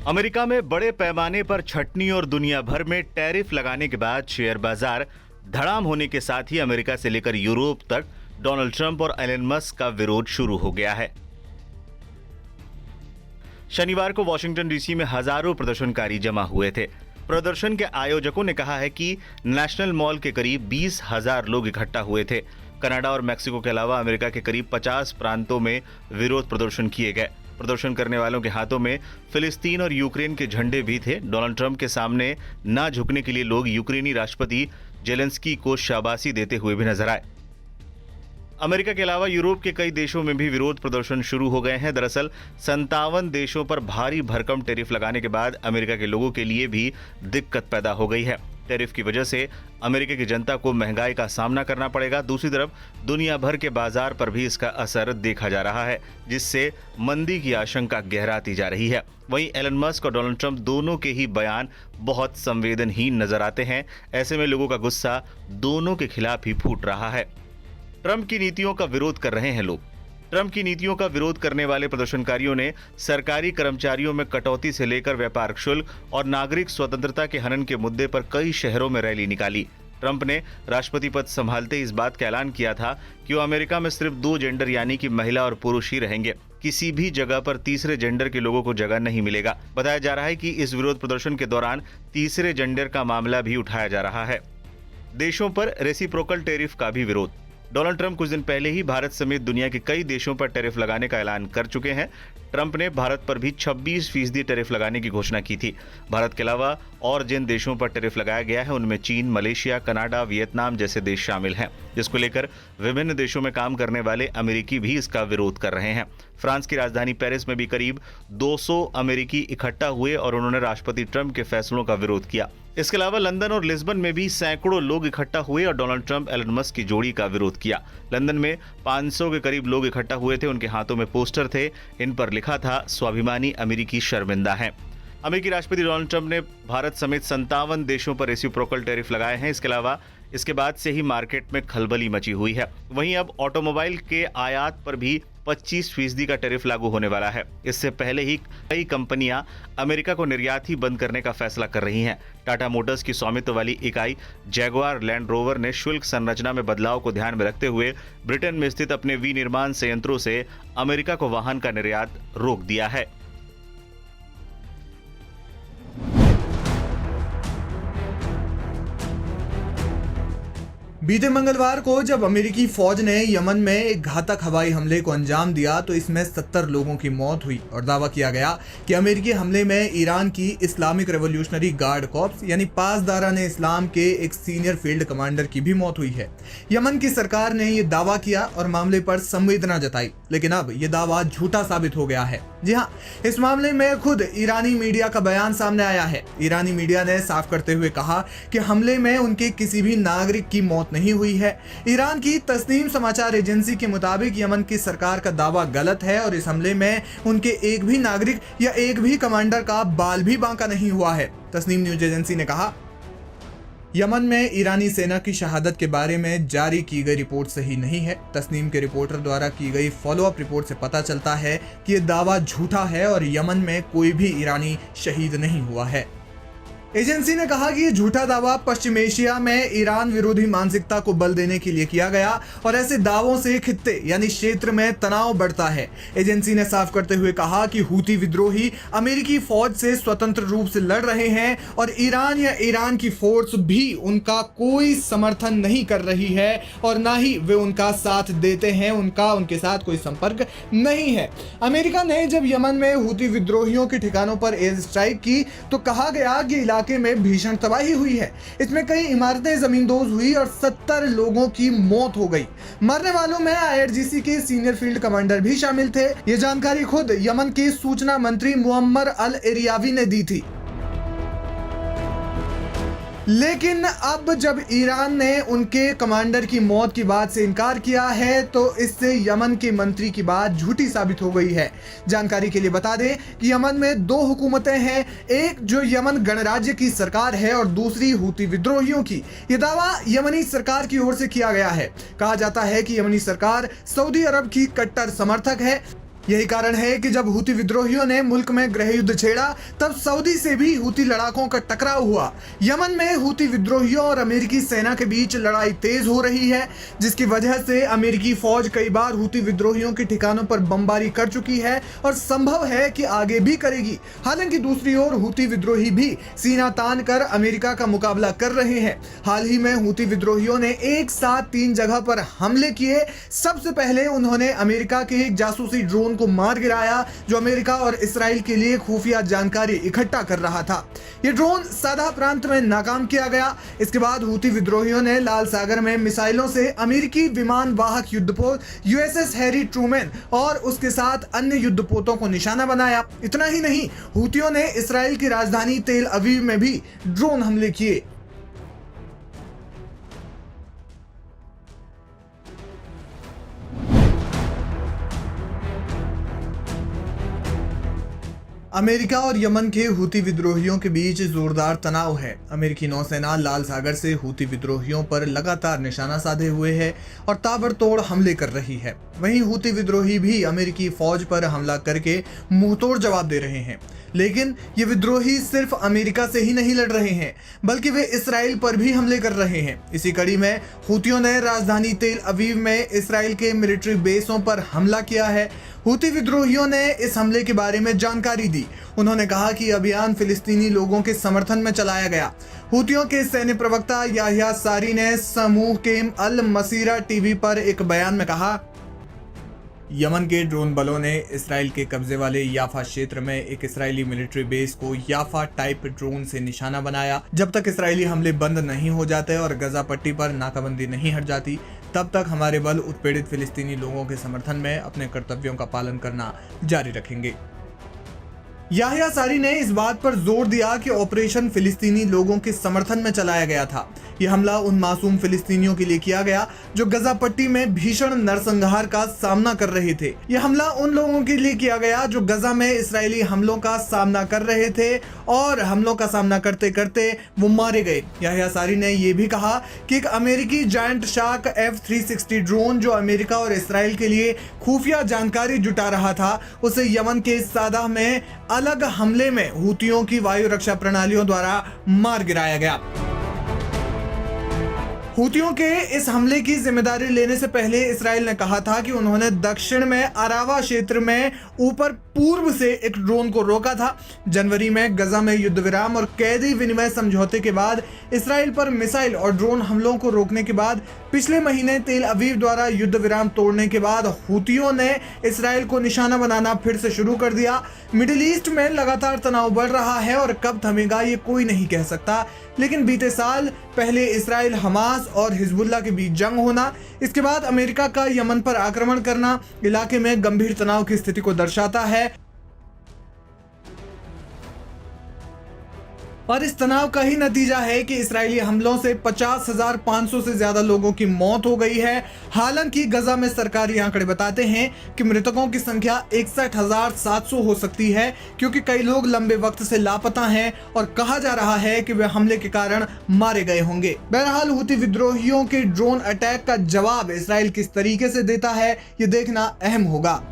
America में बड़े पैमाने पर छटनी और दुनिया भर में टैरिफ लगाने के बाद शेयर बाजार धड़ाम होने के साथ ही अमेरिका से लेकर यूरोप तक डोनाल्ड ट्रंप और एलन मस्क का विरोध शुरू हो गया है। शनिवार को वॉशिंगटन डीसी में हजारों प्रदर्शनकारी जमा हुए थे। प्रदर्शन के आयोजकों ने कहा है कि नेशनल मॉल के करीब 20,000 लोग इकट्ठा हुए थे। कनाडा और मैक्सिको के अलावा अमेरिका के करीब 50 प्रांतों में विरोध प्रदर्शन किए गए। प्रदर्शन करने वालों के हाथों में फिलिस्तीन और यूक्रेन के झंडे भी थे। डोनाल्ड ट्रंप के सामने ना झुकने के लिए लोग यूक्रेनी राष्ट्रपति जेलेंस्की को शाबाशी देते हुए भी नजर आए। अमेरिका के अलावा यूरोप के कई देशों में भी विरोध प्रदर्शन शुरू हो गए हैं। दरअसल 57 देशों पर भारी भरकम टैरिफ लगाने के बाद अमेरिका के लोगों के लिए भी दिक्कत पैदा हो गई है। टैरिफ की वजह से अमेरिका की जनता को महंगाई का सामना करना पड़ेगा। दूसरी तरफ दुनिया भर के बाजार पर भी इसका असर देखा जा रहा है, जिससे मंदी की आशंका गहराती जा रही है। वहीं एलन मस्क और डोनाल्ड ट्रंप दोनों के ही बयान बहुत संवेदनहीन नजर आते हैं। ऐसे में लोगों का गुस्सा दोनों के खिलाफ ही फूट रहा है। ट्रंप की नीतियों का विरोध कर रहे हैं लोग। ट्रंप की नीतियों का विरोध करने वाले प्रदर्शनकारियों ने सरकारी कर्मचारियों में कटौती से लेकर व्यापार शुल्क और नागरिक स्वतंत्रता के हनन के मुद्दे पर कई शहरों में रैली निकाली। ट्रंप ने राष्ट्रपति पद संभालते ही इस बात का ऐलान किया था कि वो अमेरिका में सिर्फ 2 जेंडर यानी कि महिला और पुरुष ही रहेंगे। किसी भी जगह पर तीसरे जेंडर के लोगों को जगह नहीं मिलेगा। बताया जा रहा है कि इस विरोध प्रदर्शन के दौरान तीसरे जेंडर का मामला भी उठाया जा रहा है। देशों पर रेसिप्रोकल टैरिफ का भी विरोध। डोनाल्ड ट्रंप कुछ दिन पहले ही भारत समेत दुनिया के कई देशों पर टैरिफ लगाने का ऐलान कर चुके हैं। ट्रंप ने भारत पर भी 26% टैरिफ लगाने की घोषणा की थी। भारत के अलावा और जिन देशों पर टैरिफ लगाया गया है उनमें चीन, मलेशिया, कनाडा, वियतनाम जैसे देश शामिल हैं, जिसको लेकर विभिन्न देशों में काम करने वाले अमेरिकी भी इसका विरोध कर रहे हैं। फ्रांस की राजधानी पेरिस में भी करीब 200 अमेरिकी इकट्ठा हुए और उन्होंने राष्ट्रपति ट्रंप के फैसलों का विरोध किया। इसके अलावा लंदन और लिस्बन में भी सैकड़ों लोग इकट्ठा हुए और डोनाल्ड ट्रंप एलन मस्क की जोड़ी का विरोध किया। लंदन में 500 के करीब लोग इकट्ठा हुए थे। उनके हाथों में पोस्टर थे, इन पर लिखा था, स्वाभिमानी अमेरिकी शर्मिंदा हैं। अमेरिकी राष्ट्रपति डोनाल्ड ट्रंप ने भारत समेत 57 देशों पर रेसिप्रोकल टैरिफ लगाए हैं। इसके अलावा इसके बाद से ही मार्केट में खलबली मची हुई है। वहीं अब ऑटोमोबाइल के आयात पर भी 25% का टैरिफ लागू होने वाला है। इससे पहले ही कई कंपनियां अमेरिका को निर्यात ही बंद करने का फैसला कर रही हैं। टाटा मोटर्स की स्वामित्व वाली इकाई जैगुआर लैंड रोवर ने शुल्क संरचना में बदलाव को ध्यान में रखते हुए ब्रिटेन में स्थित अपने विनिर्माण संयंत्रों से अमेरिका को वाहन का निर्यात रोक दिया है। बीते मंगलवार को जब अमेरिकी फौज ने यमन में एक घातक हवाई हमले को अंजाम दिया तो इसमें 70 लोगों की मौत हुई और दावा किया गया कि अमेरिकी हमले में ईरान की इस्लामिक रेवोल्यूशनरी गार्ड कॉर्प्स यानी पासदारान इस्लाम के एक सीनियर फील्ड कमांडर की भी मौत हुई है। यमन की सरकार ने यह दावा किया और मामले पर संवेदना जताई, लेकिन अब यह दावा झूठा साबित हो गया है। जी हाँ, इस मामले में खुद ईरानी मीडिया का बयान सामने आया है। ईरानी मीडिया ने साफ करते हुए कहा कि हमले में उनके किसी भी नागरिक की मौत नहीं हुई है। ईरान की तस्नीम समाचार एजेंसी के मुताबिक यमन की सरकार का दावा गलत है और इस हमले में उनके एक भी नागरिक या एक भी कमांडर का बाल भी बांका नहीं हुआ है। तस्नीम न्यूज एजेंसी ने कहा, यमन में ईरानी सेना की शहादत के बारे में जारी की गई रिपोर्ट सही नहीं है। तस्नीम के रिपोर्टर द्वारा की गई फॉलोअप रिपोर्ट से पता चलता है कि यह दावा झूठा है और यमन में कोई भी ईरानी शहीद नहीं हुआ है। एजेंसी ने कहा कि यह झूठा दावा पश्चिम एशिया में ईरान विरोधी मानसिकता को बल देने के लिए किया गया और ऐसे दावों से खित्ते यानी क्षेत्र में तनाव बढ़ता है। एजेंसी ने साफ करते हुए कहा कि हूती विद्रोही अमेरिकी फौज से स्वतंत्र रूप से लड़ रहे हैं और ईरान या ईरान की फोर्स भी उनका कोई समर्थन नहीं कर रही है और ना ही वे उनका साथ देते हैं। उनके साथ कोई संपर्क नहीं है। अमेरिका ने जब यमन में हूती विद्रोहियों के ठिकानों पर एयर स्ट्राइक की तो कहा गया कि इलाके में भीषण तबाही हुई है। इसमें कई इमारतें जमींदोज हुई और 70 लोगों की मौत हो गई। मरने वालों में आईआरजीसी के सीनियर फील्ड कमांडर भी शामिल थे। ये जानकारी खुद यमन के सूचना मंत्री मुअम्मर अल एरियावी ने दी थी। लेकिन अब जब ईरान ने उनके कमांडर की मौत की बात से इनकार किया है तो इससे यमन के मंत्री की बात झूठी साबित हो गई है। जानकारी के लिए बता दें कि यमन में 2 हुकूमतें हैं, एक जो यमन गणराज्य की सरकार है और दूसरी हूती विद्रोहियों की। यह दावा यमनी सरकार की ओर से किया गया है। कहा जाता है कि यमनी सरकार सऊदी अरब की कट्टर समर्थक है। यही कारण है कि जब हूती विद्रोहियों ने मुल्क में गृह युद्ध छेड़ा तब सऊदी से भी हूती लड़ाकों का टकराव हुआ। यमन में हूती विद्रोहियों और अमेरिकी सेना के बीच लड़ाई तेज हो रही है, जिसकी वजह से अमेरिकी फौज कई बार हूती विद्रोहियों के ठिकानों पर बमबारी कर चुकी है और संभव है कि आगे भी करेगी। हालांकि दूसरी ओर हूती विद्रोही भी सीना तान कर अमेरिका का मुकाबला कर रहे हैं। हाल ही में हूती विद्रोहियों ने एक साथ 3 जगह पर हमले किए। सबसे पहले उन्होंने अमेरिका के एक जासूसी ड्रोन को मार गिराया जो अमेरिका और इसराइल के लिए खुफिया जानकारी इकट्ठा कर रहा था। यह ड्रोन सादा प्रांत में नाकाम किया गया। इसके बाद हूती विद्रोहियों ने लाल सागर में मिसाइलों से अमेरिकी विमान वाहक युद्धपोत यूएसएस हैरी ट्रूमैन और उसके साथ अन्य युद्धपोतों को निशाना बनाया। इतना ही नहीं, हूतियों ने इसराइल की राजधानी तेल अवीव में भी ड्रोन हमले किए। अमेरिका और यमन के हूती विद्रोहियों के बीच जोरदार तनाव है। अमेरिकी नौसेना लाल सागर से हूती विद्रोहियों पर लगातार निशाना साधे हुए है और ताबड़तोड़ हमले कर रही है। वहीं हूती विद्रोही भी अमेरिकी फौज पर हमला करके मुंहतोड़ जवाब दे रहे हैं। लेकिन ये विद्रोही सिर्फ अमेरिका से ही नहीं लड़ रहे हैं, बल्कि वे इसराइल पर भी हमले कर रहे हैं। इसी कड़ी में हूतियों ने राजधानी तेल अवीव में इसराइल के मिलिट्री बेसों पर हमला किया है। हूती विद्रोहियों ने इस हमले के बारे में जानकारी दी। उन्होंने कहा कि अभियान फिलिस्तीनी लोगों के समर्थन में चलाया गया। हूतियों के सैन्य प्रवक्ता याह्या सारी ने समूह केम अल मसीरा टीवी पर एक बयान में कहा, यमन के ड्रोन बलों ने इसराइल के कब्जे वाले याफा क्षेत्र में एक इसराइली मिलिट्री बेस को याफा टाइप ड्रोन से निशाना बनाया। जब तक इसराइली हमले बंद नहीं हो जाते और गजा पट्टी पर नाकाबंदी नहीं हट जाती, तब तक हमारे बल उत्पीड़ित फिलिस्तीनी लोगों के समर्थन में अपने कर्तव्यों का पालन करना जारी रखेंगे। याह्या सारी ने इस बात पर जोर दिया कि ऑपरेशन फिलिस्तीनी लोगों के समर्थन में चलाया गया था। यह हमला उन मासूम फिलिस्तीनियों के लिए किया गया जो गजा पट्टी में भीषण नरसंहार का सामना कर रहे थे। यह हमला उन लोगों के लिए किया गया जो गजा में इसराइली हमलों का सामना कर रहे थे और हमलों का सामना करते करते वो मारे गए। याह्या सारी ने यह भी कहा कि एक अमेरिकी जायंट शार्क F-360 ड्रोन जो अमेरिका और इसराइल के लिए खुफिया जानकारी जुटा रहा था, उसे यमन के सादा में अलग हमले में हूतियों की वायु रक्षा प्रणालियों द्वारा मार गिराया गया। हूतियों के इस हमले की जिम्मेदारी लेने से पहले इसराइल ने कहा था कि उन्होंने दक्षिण में अरावा क्षेत्र में ऊपर पूर्व से एक ड्रोन को रोका था। जनवरी में गजा में युद्ध विराम और कैदी विनिमय समझौते के बाद इसराइल पर मिसाइल और ड्रोन हमलों को रोकने के बाद पिछले महीने तेल अवीव द्वारा युद्ध विराम तोड़ने के बाद हूतियों ने इसराइल को निशाना बनाना फिर से शुरू कर दिया। मिडिल ईस्ट में लगातार तनाव बढ़ रहा है और कब थमेगा ये कोई नहीं कह सकता। लेकिन बीते साल पहले इसराइल हमास और हिजबुल्लाह के बीच जंग होना, इसके बाद अमेरिका का यमन पर आक्रमण करना इलाके में गंभीर तनाव की स्थिति को दर्शाता है और इस तनाव का ही नतीजा है कि इस्राएली हमलों से 50,500 से ज्यादा लोगों की मौत हो गई है। हालांकि गजा में सरकारी आंकड़े बताते हैं कि मृतकों की संख्या 61,700 हो सकती है, क्योंकि कई लोग लंबे वक्त से लापता हैं और कहा जा रहा है कि वे हमले के कारण मारे गए होंगे। बहरहाल हूती विद्रोहियों के ड्रोन अटैक का जवाब इसराइल किस तरीके से देता है, ये देखना अहम होगा।